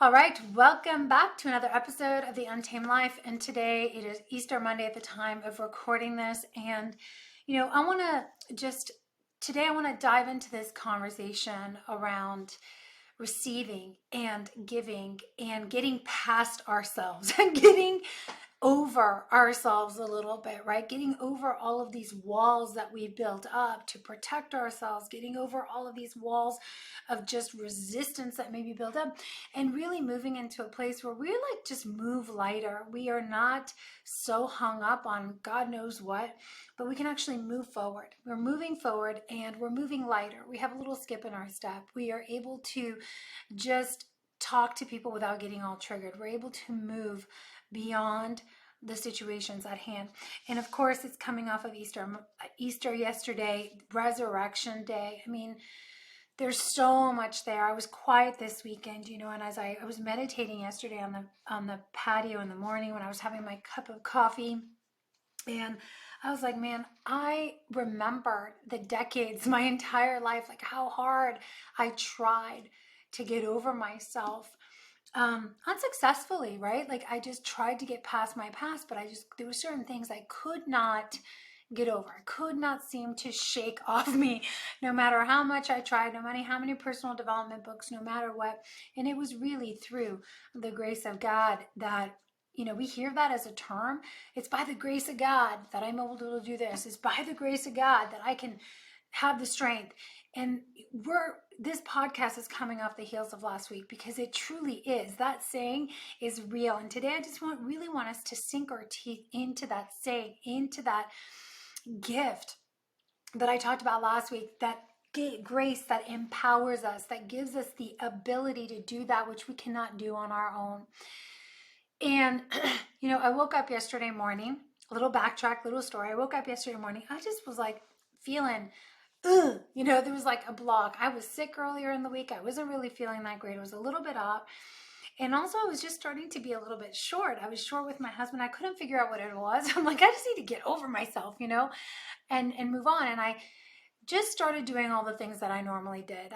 All right, welcome back to another episode of The Untamed Life. And today it is Easter Monday at the time of recording this. And, today I want to dive into this conversation around receiving and giving and getting past ourselves and getting over ourselves a little bit, right? Getting over all of these walls that we built up to protect ourselves, getting over all of these walls of just resistance that may be built up, and really moving into a place where we just move lighter. We are not so hung up on God knows what, but we can actually move forward. We're moving forward and we're moving lighter. We have a little skip in our step. We are able to just talk to people without getting all triggered. We're able to move beyond the situations at hand. And of course, it's coming off of Easter yesterday, Resurrection Day. I mean, there's so much there. I was quiet this weekend, and as I was meditating yesterday on the patio in the morning when I was having my cup of coffee, and I was like, man, I remember the decades, my entire life, like how hard I tried to get over myself, unsuccessfully, right? Like I just tried to get past my past, but there were certain things I could not get over. I could not seem to shake off me, no matter how much I tried, no matter how many personal development books, no matter what. And it was really through the grace of God that, we hear that as a term. It's by the grace of God that I'm able to do this. It's by the grace of God that I can have the strength. And this podcast is coming off the heels of last week because it truly is. That saying is real. And today I just really want us to sink our teeth into that saying, into that gift that I talked about last week, that grace that empowers us, that gives us the ability to do that which we cannot do on our own. And, I woke up yesterday morning, a little backtrack, little story. I woke up yesterday morning. I just was like feeling, there was like a block. I was sick earlier in the week. I wasn't really feeling that great. It was a little bit off. And also I was just starting to be a little bit short. I was short with my husband. I couldn't figure out what it was. I'm like, I just need to get over myself, and move on. And I just started doing all the things that I normally did.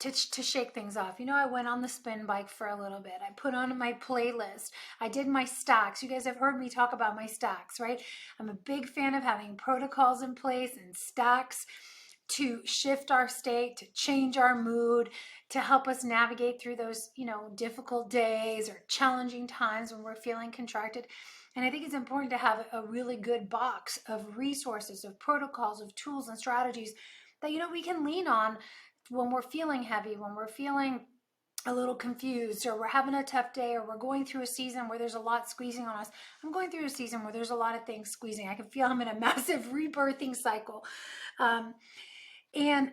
To shake things off. I went on the spin bike for a little bit. I put on my playlist. I did my stacks. You guys have heard me talk about my stacks, right? I'm a big fan of having protocols in place and stacks to shift our state, to change our mood, to help us navigate through those, difficult days or challenging times when we're feeling contracted. And I think it's important to have a really good box of resources, of protocols, of tools and strategies that, we can lean on when we're feeling heavy, when we're feeling a little confused, or we're having a tough day, or we're going through a season where there's a lot squeezing on us. I'm going through a season where there's a lot of things squeezing. I can feel I'm in a massive rebirthing cycle. And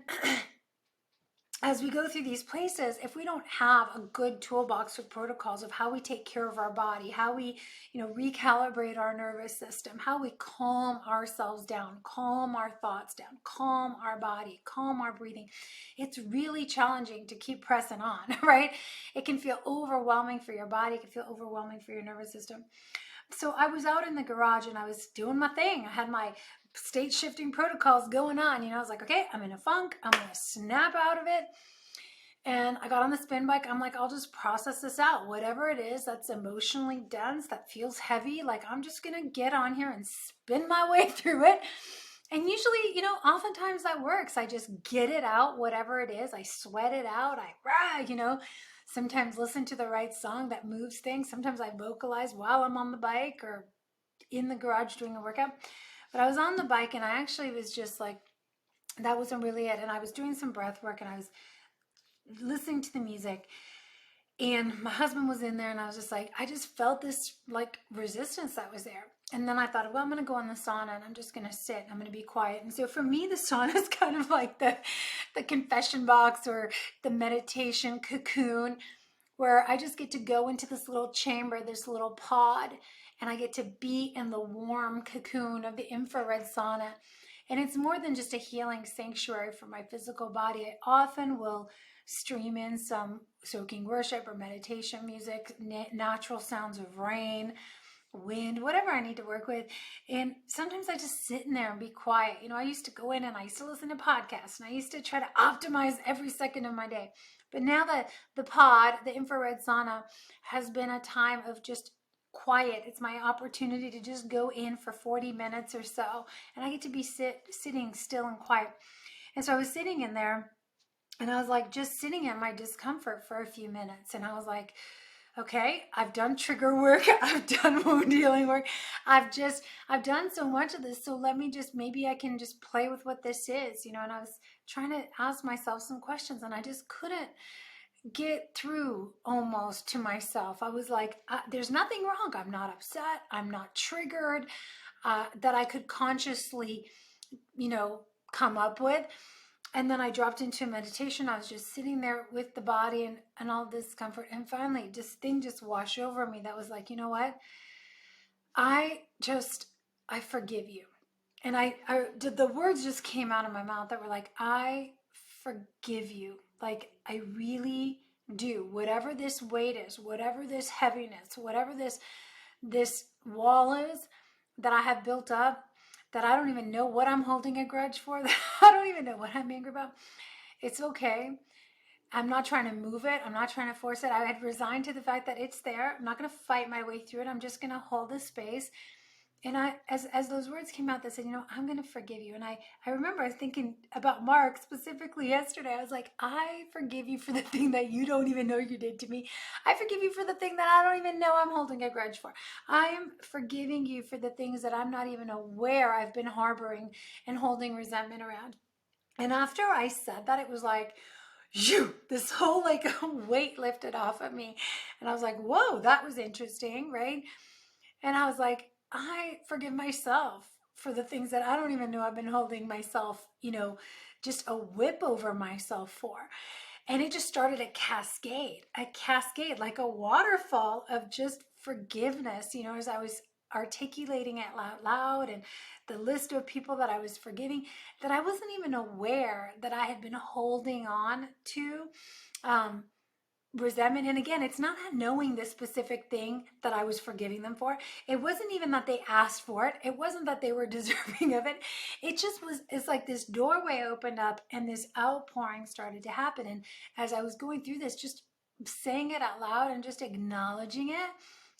as we go through these places, if we don't have a good toolbox of protocols of how we take care of our body, how we, recalibrate our nervous system, how we calm ourselves down, calm our thoughts down, calm our body, calm our breathing, it's really challenging to keep pressing on, right? It can feel overwhelming for your body. It can feel overwhelming for your nervous system. So I was out in the garage and I was doing my thing. I had my state shifting protocols going on. I was like, okay, I'm in a funk. I'm going to snap out of it. And I got on the spin bike. I'm like, I'll just process this out. Whatever it is that's emotionally dense, that feels heavy, like I'm just going to get on here and spin my way through it. And usually, oftentimes that works. I just get it out, whatever it is. I sweat it out. Sometimes listen to the right song that moves things. Sometimes I vocalize while I'm on the bike or in the garage doing a workout. But I was on the bike and I actually was just like, that wasn't really it. And I was doing some breath work and I was listening to the music. And my husband was in there and I was just like, I just felt this like resistance that was there. And then I thought, well, I'm going to go in the sauna and I'm just going to sit. I'm going to be quiet. And so for me, the sauna is kind of like the confession box or the meditation cocoon, where I just get to go into this little chamber, this little pod, and I get to be in the warm cocoon of the infrared sauna. And it's more than just a healing sanctuary for my physical body. I often will stream in some soaking worship or meditation music, natural sounds of rain, wind, whatever I need to work with. And sometimes I just sit in there and be quiet. I used to go in and I used to listen to podcasts and I used to try to optimize every second of my day. But now that the infrared sauna, has been a time of just quiet. It's my opportunity to just go in for 40 minutes or so, and I get to be sitting still and quiet. And so I was sitting in there, and I was like just sitting in my discomfort for a few minutes, and I was like, okay, I've done trigger work, I've done wound healing work, I've done so much of this, so let me just, maybe I can just play with what this is, and I was trying to ask myself some questions, and I just couldn't get through almost to myself. I was like, there's nothing wrong, I'm not upset, I'm not triggered, that I could consciously, come up with. And then I dropped into meditation. I was just sitting there with the body and all this discomfort. And finally, this thing just washed over me that was like, you know what? I forgive you. And the words just came out of my mouth that were like, I forgive you. Like, I really do. Whatever this weight is, whatever this heaviness, whatever this wall is that I have built up, that I don't even know what I'm holding a grudge for, that I don't even know what I'm angry about. It's okay. I'm not trying to move it. I'm not trying to force it. I had resigned to the fact that it's there. I'm not going to fight my way through it. I'm just going to hold the space. And as those words came out, they said, I'm going to forgive you. And I remember I was thinking about Mark specifically yesterday. I was like, I forgive you for the thing that you don't even know you did to me. I forgive you for the thing that I don't even know I'm holding a grudge for. I'm forgiving you for the things that I'm not even aware I've been harboring and holding resentment around. And after I said that, it was like, this whole weight lifted off of me. And I was like, whoa, that was interesting, right? And I was like, I forgive myself for the things that I don't even know I've been holding myself, just a whip over myself for. And it just started a cascade, like a waterfall of just forgiveness, as I was articulating it loud, and the list of people that I was forgiving that I wasn't even aware that I had been holding on to. Resentment. And again, it's not knowing the specific thing that I was forgiving them for. It wasn't even that they asked for it. It wasn't that they were deserving of it. It just was, it's like this doorway opened up and this outpouring started to happen. And as I was going through this, just saying it out loud and just acknowledging it,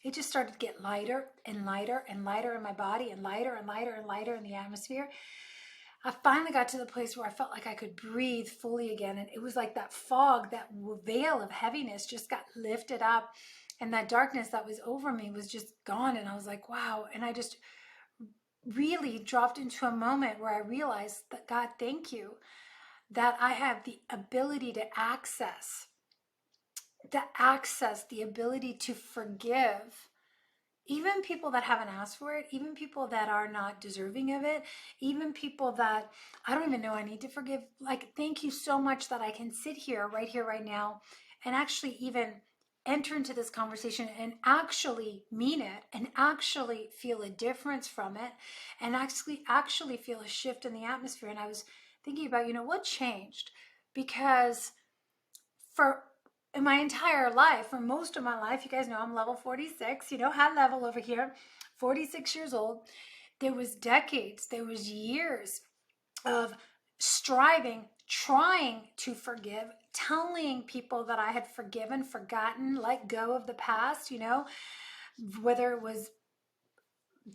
it just started to get lighter and lighter and lighter in my body, and lighter and lighter and lighter in the atmosphere. I finally got to the place where I felt like I could breathe fully again. And it was like that fog, that veil of heaviness just got lifted up. And that darkness that was over me was just gone. And I was like, wow. And I just really dropped into a moment where I realized that, God, thank you that I have the ability to access, the ability to forgive even people that haven't asked for it, even people that are not deserving of it, even people that I don't even know I need to forgive. Like, thank you so much that I can sit here, right now, and actually even enter into this conversation and actually mean it, and actually feel a difference from it, and actually feel a shift in the atmosphere. And I was thinking about, what changed? Because in my entire life, for most of my life, you guys know I'm level 46, high level over here, 46 years old. There was decades, there was years of striving, trying to forgive, telling people that I had forgiven, forgotten, let go of the past, whether it was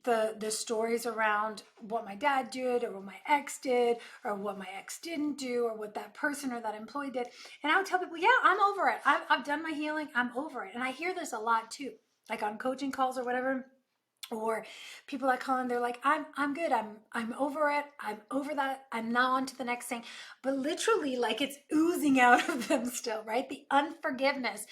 the stories around what my dad did, or what my ex did, or what my ex didn't do, or what that person or that employee did. And I would tell people, yeah, I'm over it. I've done my healing. I'm over it. And I hear this a lot too, like on coaching calls or whatever, or people that call in, they're like, I'm good. I'm over it. I'm over that. I'm now on to the next thing. But literally, like, it's oozing out of them still, right? The unforgiveness.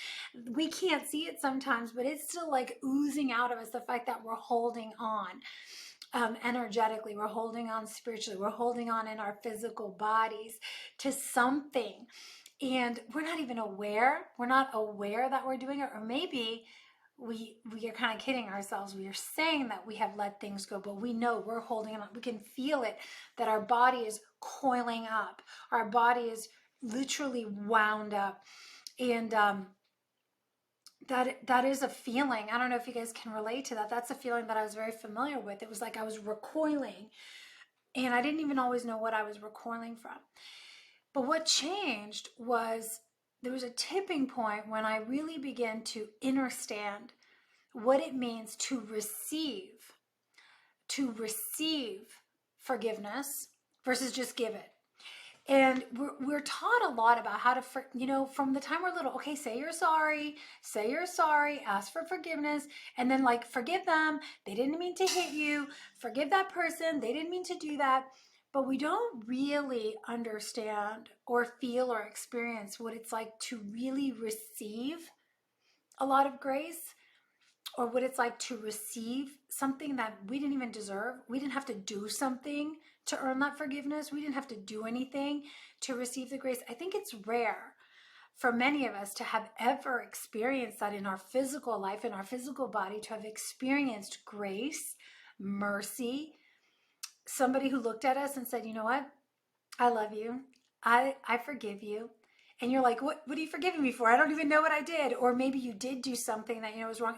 We can't see it sometimes, but it's still like oozing out of us. The fact that we're holding on energetically, we're holding on spiritually, we're holding on in our physical bodies to something. And we're not even aware. We're not aware that we're doing it. Or maybe we are kind of kidding ourselves. We are saying that we have let things go, but we know we're holding on. We can feel it, that our body is coiling up. Our body is literally wound up. And that is a feeling. I don't know if you guys can relate to that. That's a feeling that I was very familiar with. It was like I was recoiling, and I didn't even always know what I was recoiling from. But what changed was there was a tipping point when I really began to understand what it means to receive forgiveness versus just give it. And we're taught a lot about how to, from the time we're little, okay, say you're sorry, ask for forgiveness, and then like forgive them. They didn't mean to hit you. Forgive that person. They didn't mean to do that. But we don't really understand or feel or experience what it's like to really receive a lot of grace, or what it's like to receive something that we didn't even deserve. We didn't have to do something to earn that forgiveness. We didn't have to do anything to receive the grace. I think it's rare for many of us to have ever experienced that in our physical life, in our physical body, to have experienced grace, mercy, somebody who looked at us and said, you know what? I love you. I forgive you. And you're like, what are you forgiving me for? I don't even know what I did. Or maybe you did do something that was wrong,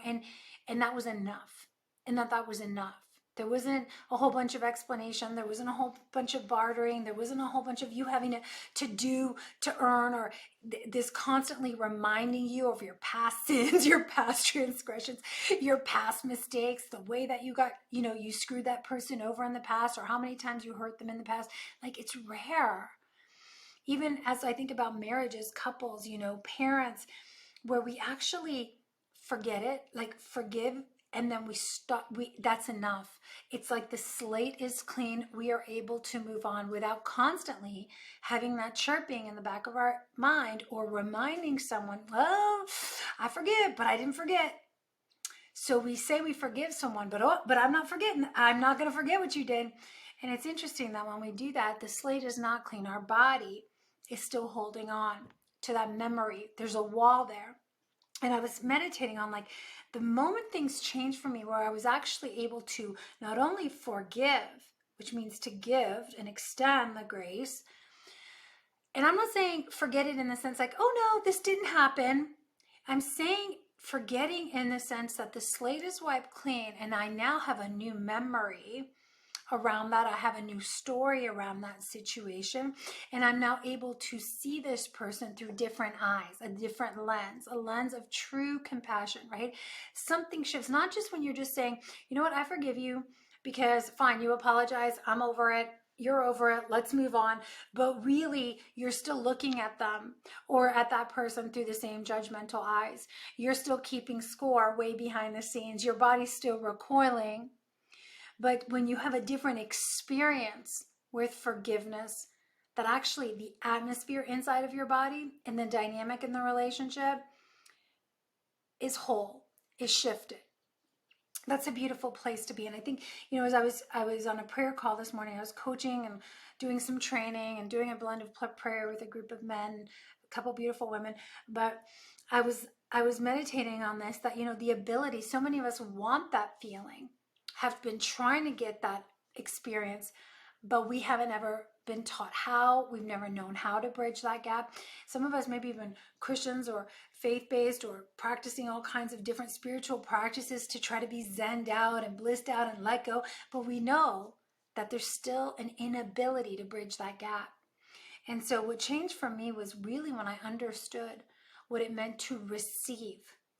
and that was enough. And that was enough. There wasn't a whole bunch of explanation. There wasn't a whole bunch of bartering. There wasn't a whole bunch of you having to do to earn, or this constantly reminding you of your past sins, your past transgressions, your past mistakes, the way that you got, you screwed that person over in the past, or how many times you hurt them in the past. Like, it's rare. Even as I think about marriages, couples, parents, where we actually forget it, like forgive, and then we stop. That's enough. It's like the slate is clean. We are able to move on without constantly having that chirping in the back of our mind, or reminding someone, well, I forgive, but I didn't forget. So we say we forgive someone, but I'm not forgetting. I'm not going to forget what you did. And it's interesting that when we do that, the slate is not clean. Our body is still holding on to that memory. There's a wall there. And I was meditating on, like, the moment things changed for me, where I was actually able to not only forgive, which means to give and extend the grace. And I'm not saying forget it in the sense like, oh no, this didn't happen. I'm saying forgetting in the sense that the slate is wiped clean, and I now have a new memory around that. I have a new story around that situation, and I'm now able to see this person through different eyes, a different lens, a lens of true compassion, right? Something shifts, not just when you're just saying, you know what, I forgive you, because fine, you apologize, I'm over it, you're over it, let's move on. But really, you're still looking at them or at that person through the same judgmental eyes. You're still keeping score way behind the scenes. Your body's still recoiling. But when you have a different experience with forgiveness, that actually the atmosphere inside of your body and the dynamic in the relationship is whole, is shifted. That's a beautiful place to be. And I think, as I was on a prayer call this morning, I was coaching and doing some training and doing a blend of prayer with a group of men, a couple beautiful women. But I was meditating on this, that, the ability, so many of us want that feeling, have been trying to get that experience, but we haven't ever been taught how. We've never known how to bridge that gap. Some of us maybe even Christians or faith-based, or practicing all kinds of different spiritual practices to try to be zened out and blissed out and let go, but we know that there's still an inability to bridge that gap. And so what changed for me was really when I understood what it meant to receive,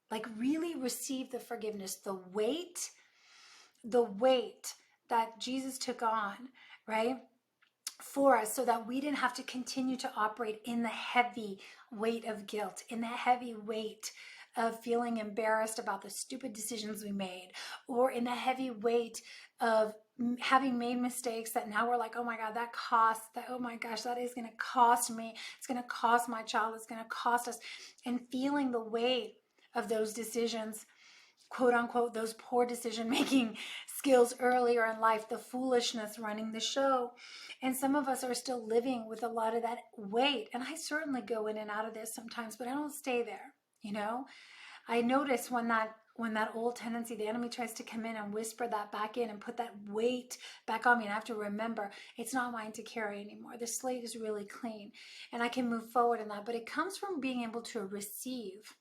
like really receive the forgiveness, the weight that Jesus took on, right, for us, so that we didn't have to continue to operate in the heavy weight of guilt, in the heavy weight of feeling embarrassed about the stupid decisions we made, or in the heavy weight of having made mistakes that now we're like, oh my God, that costs, that, oh my gosh, that is going to cost me. It's going to cost my child. It's going to cost us. And feeling the weight of those decisions, quote unquote, those poor decision making skills earlier in life, the foolishness running the show. And some of us are still living with a lot of that weight. And I certainly go in and out of this sometimes, but I don't stay there. I notice when that old tendency, the enemy tries to come in and whisper that back in and put that weight back on me, and I have to remember it's not mine to carry anymore. The slate is really clean and I can move forward in that. But it comes from being able to receive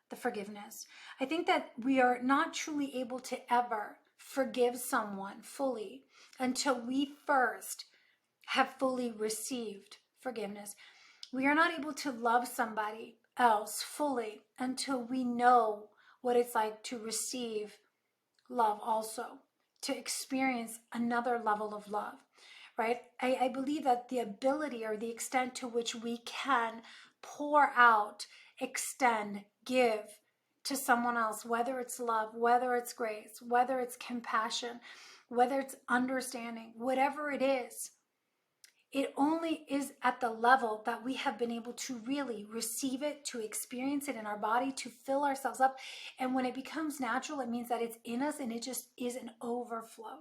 the forgiveness. I think that we are not truly able to ever forgive someone fully until we first have fully received forgiveness. We are not able to love somebody else fully until we know what it's like to receive love also, to experience another level of love, right? I believe that the ability or the extent to which we can pour out, extend, give to someone else, whether it's love, whether it's grace, whether it's compassion, whether it's understanding, whatever it is, it only is at the level that we have been able to really receive it, to experience it in our body, to fill ourselves up. And when it becomes natural, it means that it's in us and it just is an overflow.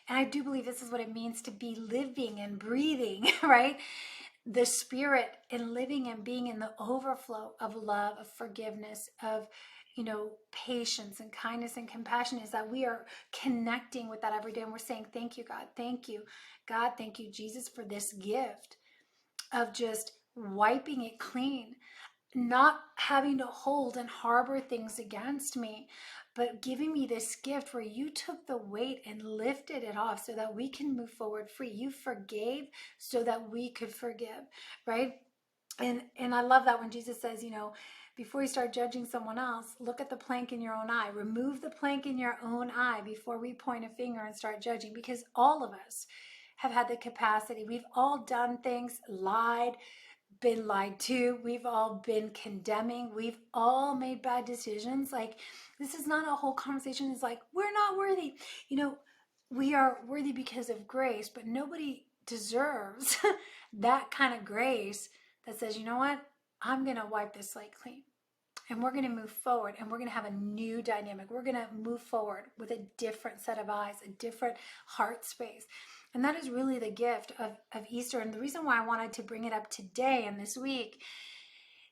And I do believe this is what it means to be living and breathing, right? The spirit and living and being in the overflow of love, of forgiveness, of patience and kindness and compassion, is that we are connecting with that every day. And we're saying, thank you, God. Thank you, God. Thank you, Jesus, for this gift of just wiping it clean, not having to hold and harbor things against me, but giving me this gift where you took the weight and lifted it off so that we can move forward free. You forgave so that we could forgive, right? And I love that when Jesus says, before you start judging someone else, look at the plank in your own eye. Remove the plank in your own eye before we point a finger and start judging, because all of us have had the capacity. We've all done things, lied, been lied to. We've all been condemning. We've all made bad decisions. Like, this is not a whole conversation. It's like, we're not worthy. We are worthy because of grace, but nobody deserves that kind of grace that says, you know what? I'm going to wipe this slate clean. And we're going to move forward, and we're going to have a new dynamic. We're going to move forward with a different set of eyes, a different heart space. And that is really the gift of Easter. And the reason why I wanted to bring it up today and this week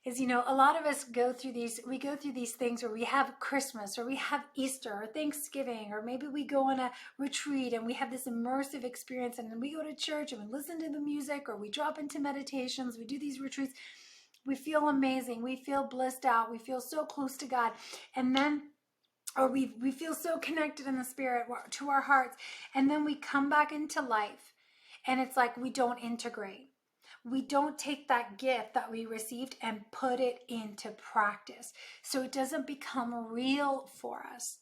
is, a lot of us go through these things where we have Christmas or we have Easter or Thanksgiving, or maybe we go on a retreat and we have this immersive experience, and then we go to church and we listen to the music, or we drop into meditations, we do these retreats. We feel amazing. We feel blissed out. We feel so close to God. And then, or we feel so connected in the spirit to our hearts. And then we come back into life, and it's like we don't integrate. We don't take that gift that we received and put it into practice. So it doesn't become real for us.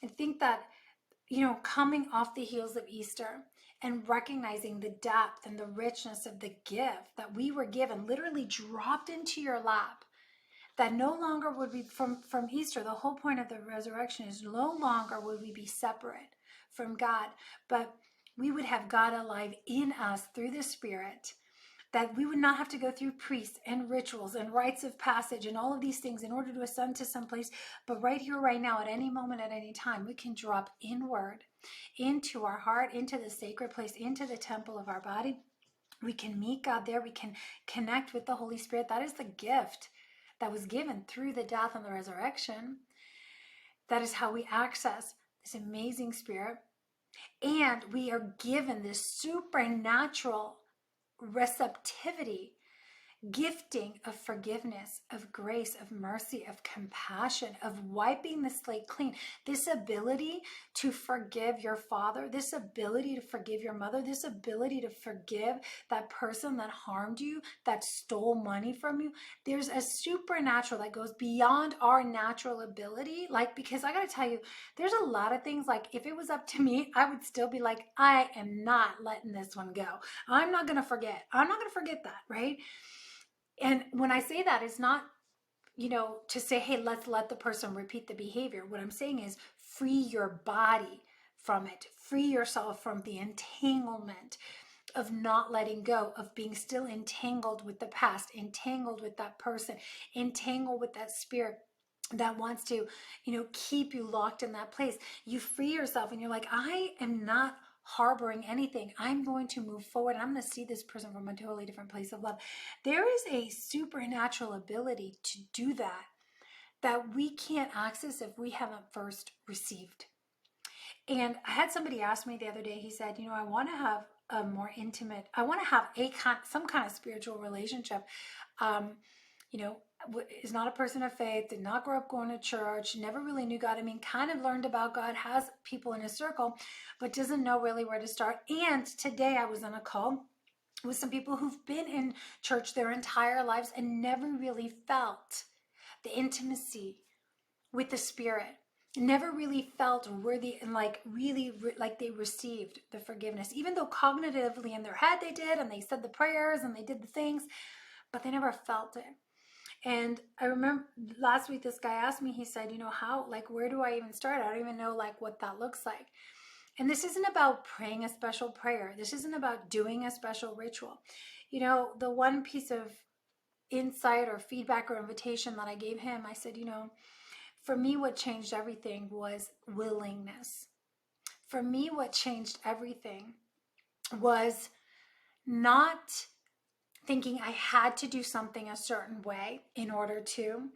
I think that, coming off the heels of Easter and recognizing the depth and the richness of the gift that we were given, literally dropped into your lap, that no longer would we, from Easter, the whole point of the resurrection is no longer would we be separate from God, but we would have God alive in us through the Spirit, that we would not have to go through priests and rituals and rites of passage and all of these things in order to ascend to someplace. But right here, right now, at any moment, at any time, we can drop inward into our heart, into the sacred place, into the temple of our body. We can meet God there. We can connect with the Holy Spirit. That is the gift that was given through the death and the resurrection. That is how we access this amazing Spirit. And we are given this supernatural receptivity, gifting of forgiveness, of grace, of mercy, of compassion, of wiping the slate clean. This ability to forgive your father, this ability to forgive your mother, this ability to forgive that person that harmed you, that stole money from you. There's a supernatural that goes beyond our natural ability. Because I got to tell you, there's a lot of things, like if it was up to me, I would still be like, I am not letting this one go. I'm not going to forget. I'm not going to forget that, right? And when I say that, it's not, to say, hey, let's let the person repeat the behavior. What I'm saying is free your body from it. Free yourself from the entanglement of not letting go, of being still entangled with the past, entangled with that person, entangled with that spirit that wants to, keep you locked in that place. You free yourself and you're like, I am not harboring anything. I'm going to move forward. And I'm going to see this person from a totally different place of love. There is a supernatural ability to do that we can't access if we haven't first received. And I had somebody ask me the other day, he said, I want to have a more intimate, I want to have some kind of spiritual relationship. Is not a person of faith, did not grow up going to church, never really knew God. I mean, kind of learned about God, has people in his circle, but doesn't know really where to start. And today I was on a call with some people who've been in church their entire lives and never really felt the intimacy with the Spirit, never really felt worthy and like really like they received the forgiveness, even though cognitively in their head they did, and they said the prayers and they did the things, but they never felt it. And I remember last week this guy asked me, he said, how, like, where do I even start? I don't even know like what that looks like. And this isn't about praying a special prayer. This isn't about doing a special ritual. The one piece of insight or feedback or invitation that I gave him, I said, for me, what changed everything was willingness. For me, what changed everything was not thinking I had to do something a certain way in order to,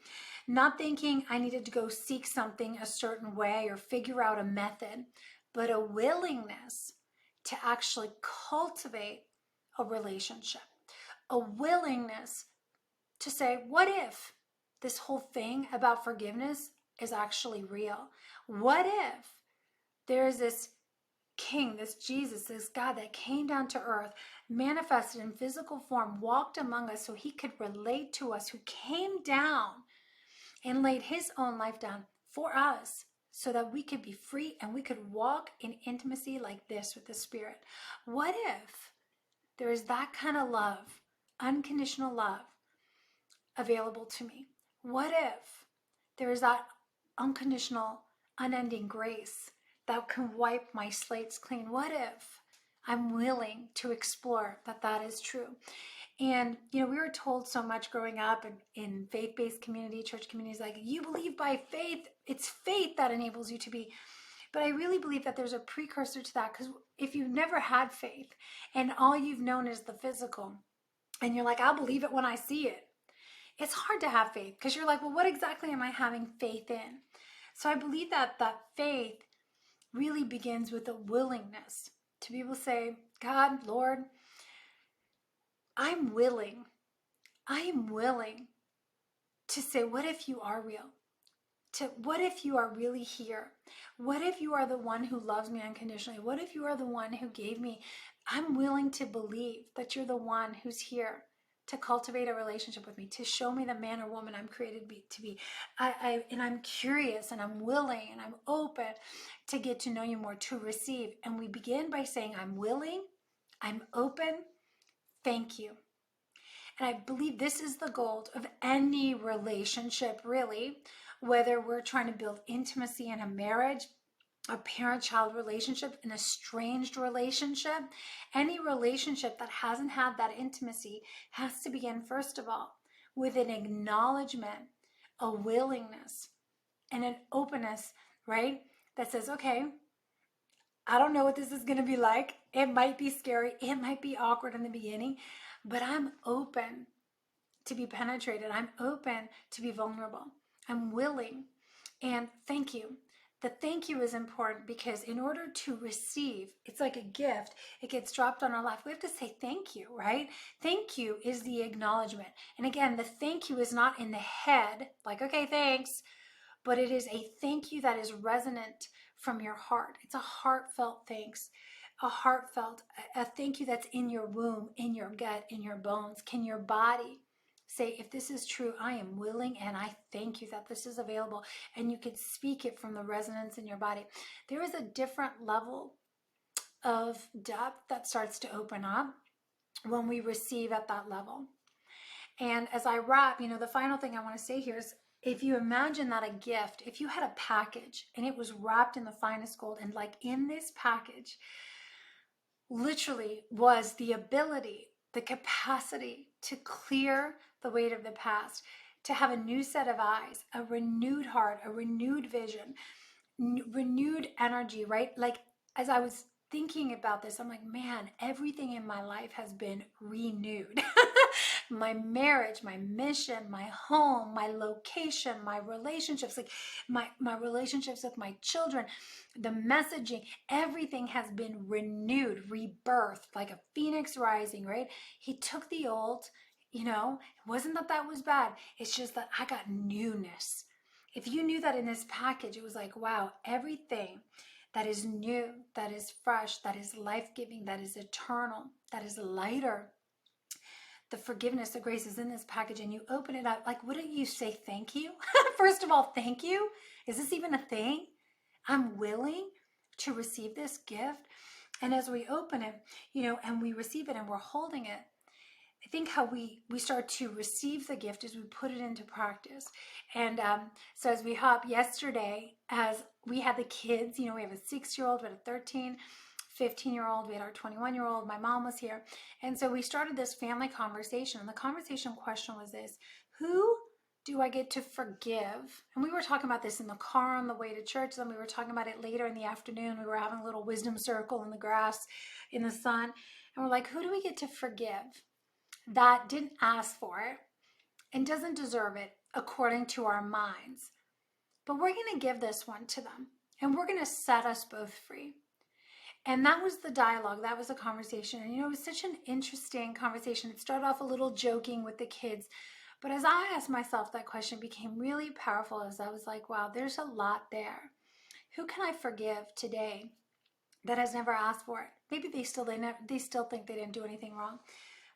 not thinking I needed to go seek something a certain way or figure out a method, but a willingness to actually cultivate a relationship, a willingness to say, what if this whole thing about forgiveness is actually real? What if there's this King, this Jesus, this God that came down to earth, manifested in physical form, walked among us so he could relate to us, who came down and laid his own life down for us so that we could be free and we could walk in intimacy like this with the Spirit? What if there is that kind of love, unconditional love, available to me? What if there is that unconditional, unending grace that can wipe my slates clean? What if I'm willing to explore that that is true? And, we were told so much growing up in faith-based community, church communities, like, you believe by faith, it's faith that enables you to be. But I really believe that there's a precursor to that, because if you've never had faith and all you've known is the physical, and you're like, I'll believe it when I see it, it's hard to have faith, because you're like, well, what exactly am I having faith in? So I believe that faith really begins with a willingness to be able to say, God, Lord, I'm willing to say, what if you are real? What if you are really here? What if you are the one who loves me unconditionally? What if you are the one who gave me? I'm willing to believe that you're the one who's here to cultivate a relationship with me, to show me the man or woman I'm created to be. And I'm curious, and I'm willing, and I'm open to get to know you more, to receive. And we begin by saying, I'm willing, I'm open, thank you. And I believe this is the goal of any relationship, really, whether we're trying to build intimacy in a marriage, a parent-child relationship, an estranged relationship. Any relationship that hasn't had that intimacy has to begin, first of all, with an acknowledgement, a willingness, and an openness, right? That says, okay, I don't know what this is going to be like. It might be scary. It might be awkward in the beginning, but I'm open to be penetrated. I'm open to be vulnerable. I'm willing. And thank you. The thank you is important, because in order to receive, it's like a gift. It gets dropped on our lap. We have to say thank you, right? Thank you is the acknowledgement. And again, the thank you is not in the head, like, okay, thanks, but it is a thank you that is resonant from your heart. It's a heartfelt thanks, a thank you that's in your womb, in your gut, in your bones. Can your body say, if this is true, I am willing and I thank you that this is available, and you can speak it from the resonance in your body. There is a different level of depth that starts to open up when we receive at that level. And as I wrap, the final thing I want to say here is, if you imagine that a gift, if you had a package and it was wrapped in the finest gold, and like in this package literally was the ability, the capacity to clear the weight of the past, to have a new set of eyes, a renewed heart, a renewed vision, renewed energy, right? Like, as I was thinking about this, I'm like, man, everything in my life has been renewed. My marriage, my mission, my home, my location, my relationships, like my relationships with my children, the messaging, everything has been renewed, rebirthed, like a phoenix rising, right? He took the old, it wasn't that that was bad. It's just that I got newness. If you knew that in this package, it was like, wow, everything that is new, that is fresh, that is life-giving, that is eternal, that is lighter. The forgiveness, the grace is in this package, and you open it up. Like, wouldn't you say thank you? First of all, thank you. Is this even a thing? I'm willing to receive this gift. And as we open it, and we receive it and we're holding it, I think how we start to receive the gift is we put it into practice. And so as we hop yesterday, as we had the kids, we have a 6-year-old, we had a 13, 15-year-old, we had our 21-year-old, my mom was here. And so we started this family conversation. And the conversation question was this: who do I get to forgive? And we were talking about this in the car on the way to church. Then we were talking about it later in the afternoon. We were having a little wisdom circle in the grass, in the sun. And we're like, who do we get to forgive that didn't ask for it and doesn't deserve it according to our minds? But we're going to give this one to them, and we're going to set us both free. And that was the dialogue. That was the conversation. And it was such an interesting conversation. It started off a little joking with the kids. But as I asked myself that question, it became really powerful, as I was like, wow, there's a lot there. Who can I forgive today that has never asked for it? Maybe they still think they didn't do anything wrong.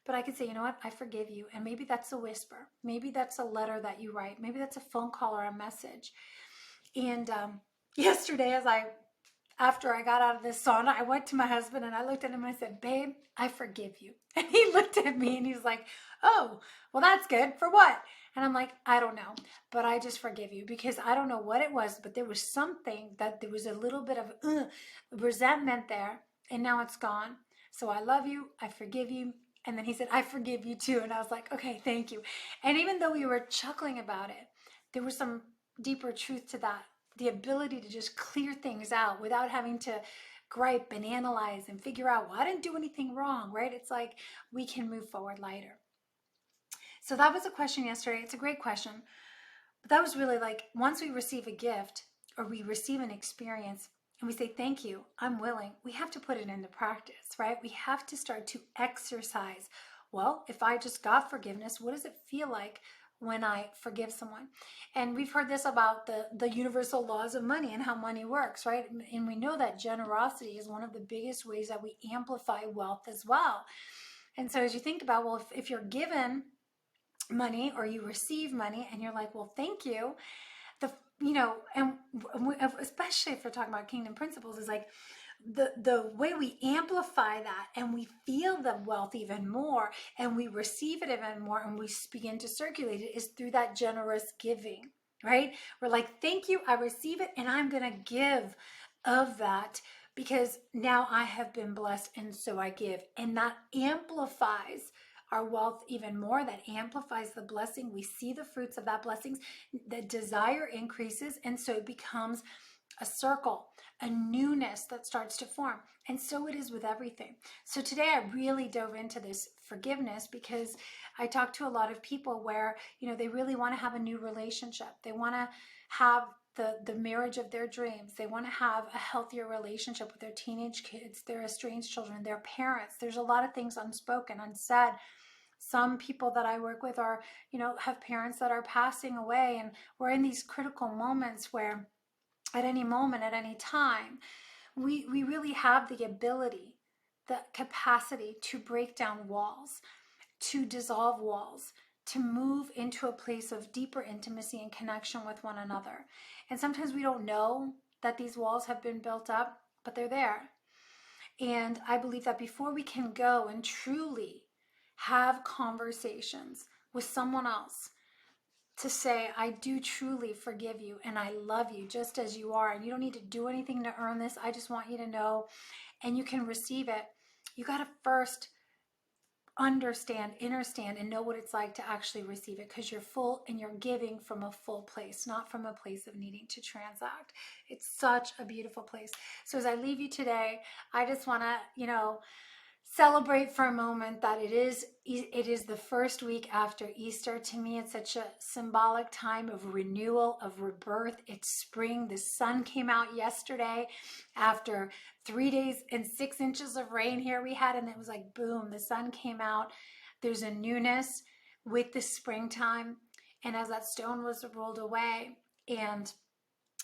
But I could say, you know what? I forgive you. And maybe that's a whisper. Maybe that's a letter that you write. Maybe that's a phone call or a message. And yesterday, after I got out of this sauna, I went to my husband and I looked at him and I said, babe, I forgive you. And he looked at me and he's like, oh, well, that's good. For what? And I'm like, I don't know, but I just forgive you, because I don't know what it was, but there was something that there was a little bit of resentment there, and now it's gone. So I love you. I forgive you. And then he said, I forgive you too. And I was like, okay, thank you. And even though we were chuckling about it, there was some deeper truth to that. The ability to just clear things out without having to gripe and analyze and figure out, well, I didn't do anything wrong, right? It's like we can move forward lighter. So that was a question yesterday. It's a great question. But that was really like, once we receive a gift or we receive an experience and we say, thank you, I'm willing, we have to put it into practice, right? We have to start to exercise. Well, if I just got forgiveness, what does it feel like when I forgive someone? And we've heard this about the universal laws of money and how money works, right? And we know that generosity is one of the biggest ways that we amplify wealth as well. And so as you think about, well, if you're given money or you receive money and you're like, well, thank you, and especially if we're talking about kingdom principles, is like the way we amplify that and we feel the wealth even more and we receive it even more and we begin to circulate it is through that generous giving, right? We're like, thank you, I receive it, and I'm going to give of that because now I have been blessed, and so I give. And that amplifies our wealth even more. That amplifies the blessing. We see the fruits of that blessings. The desire increases, and so it becomes a circle, a newness that starts to form. And so it is with everything. So today I really dove into this forgiveness because I talk to a lot of people where, they really want to have a new relationship. They want to have the marriage of their dreams. They want to have a healthier relationship with their teenage kids, their estranged children, their parents. There's a lot of things unspoken, unsaid. Some people that I work with are, have parents that are passing away, and we're in these critical moments where at any moment, at any time, we really have the ability, the capacity to break down walls, to dissolve walls, to move into a place of deeper intimacy and connection with one another. And sometimes we don't know that these walls have been built up, but they're there. And I believe that before we can go and truly have conversations with someone else to say, I do truly forgive you and I love you just as you are, and you don't need to do anything to earn this, I just want you to know, and you can receive it, you got to first understand and know what it's like to actually receive it, because you're full and you're giving from a full place, not from a place of needing to transact. It's such a beautiful place. So as I leave you today, I just want to, celebrate for a moment that it is the first week after Easter. To me, it's such a symbolic time of renewal, of rebirth. It's spring. The sun came out yesterday after 3 days and 6 inches of rain here we had, and it was like, boom, the sun came out. There's a newness with the springtime. And as that stone was rolled away and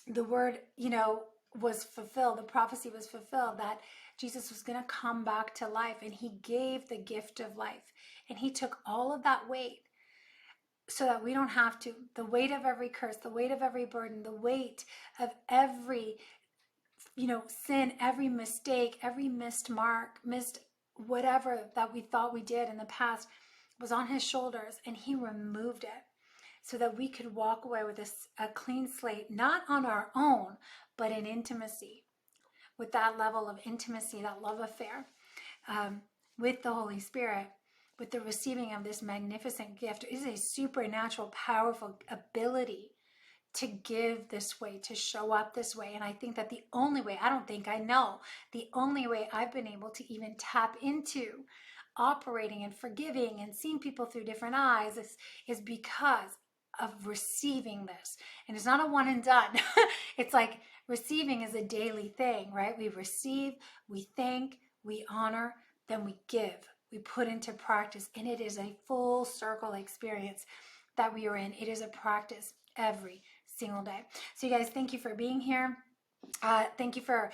the word, was fulfilled, the prophecy was fulfilled that Jesus was going to come back to life, and he gave the gift of life, and he took all of that weight so that we don't have to, the weight of every curse, the weight of every burden, the weight of every, sin, every mistake, every missed mark, missed whatever that we thought we did in the past was on his shoulders, and he removed it so that we could walk away with a clean slate, not on our own, but in intimacy, with that level of intimacy, that love affair with the Holy Spirit, with the receiving of this magnificent gift. It is a supernatural, powerful ability to give this way, to show up this way. And I think that the only way, I know, the only way I've been able to even tap into operating and forgiving and seeing people through different eyes is because of receiving this. And it's not a one and done. It's like receiving is a daily thing, right? We receive, we thank, we honor, then we give, we put into practice. And it is a full circle experience that we are in. It is a practice every single day. So you guys, thank you for being here. Thank you for,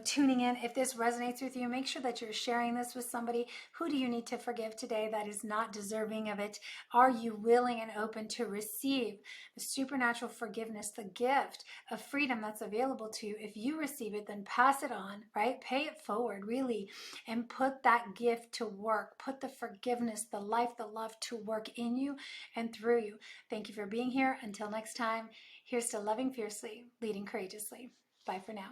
tuning in. If this resonates with you, make sure that you're sharing this with somebody. Who do you need to forgive today that is not deserving of it? Are you willing and open to receive the supernatural forgiveness, the gift of freedom that's available to you? If you receive it, then pass it on, right? Pay it forward, really, and put that gift to work. Put the forgiveness, the life, the love to work in you and through you. Thank you for being here. Until next time, here's to loving fiercely, leading courageously. Bye for now.